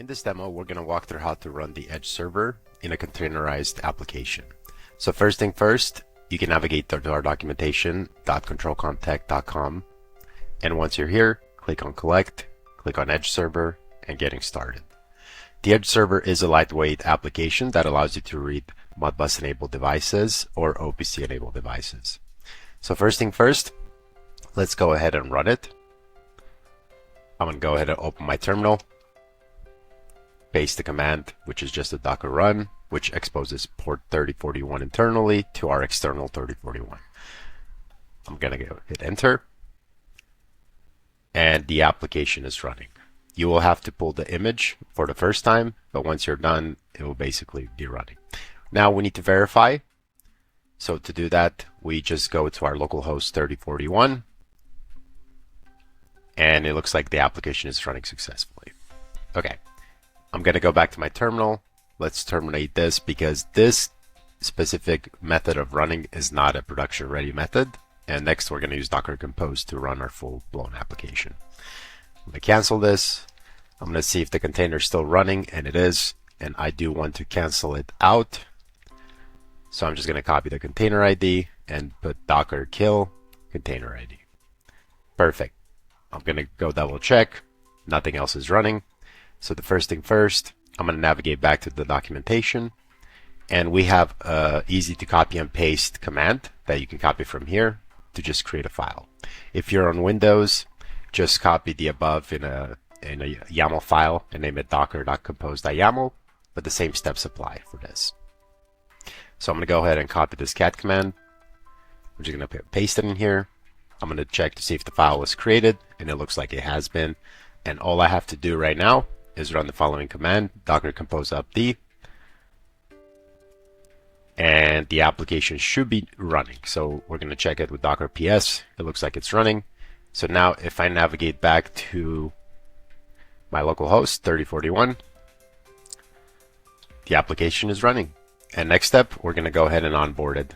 In this demo, we're going to walk through how to run the Edge server in a containerized application. So first thing first, you can navigate to our documentation, .controlcomtech.com. And once you're here, click on Collect, click on Edge server, and getting started. The Edge server is a lightweight application that allows you to read Modbus-enabled devices or OPC-enabled devices. So first thing first, let's go ahead and run it. I'm going to go ahead and open my terminal, paste the command, which is just a docker run, which exposes port 3041 internally to our external 3041. I'm going to hit enter, and the application is running. You will have to pull the image for the first time, but once you're done, it will basically be running. Now we need to verify. So to do that, we just go to our localhost 3041, and it looks like the application is running successfully. Okay, I'm going to go back to my terminal. Let's terminate this because this specific method of running is not a production ready method. And next we're going to use Docker Compose to run our full blown application. I'm going to cancel this. I'm going to see if the container is still running, and it is. And I do want to cancel it out. So I'm just going to copy the container ID and put docker kill container ID. Perfect. I'm going to go double check. Nothing else is running. So the first thing first, I'm going to navigate back to the documentation. And we have an easy to copy and paste command that you can copy from here to just create a file. If you're on Windows, just copy the above in a YAML file and name it docker.compose.yaml, but the same steps apply for this. So I'm going to go ahead and copy this cat command. I'm just going to paste it in here. I'm going to check to see if the file was created, and it looks like it has been. And all I have to do right now is run the following command, docker compose upd, and the application should be running. So we're going to check it with docker ps. It looks like it's running. So now if I navigate back to my localhost 3041, the application is running. And next step, we're going to go ahead and onboard it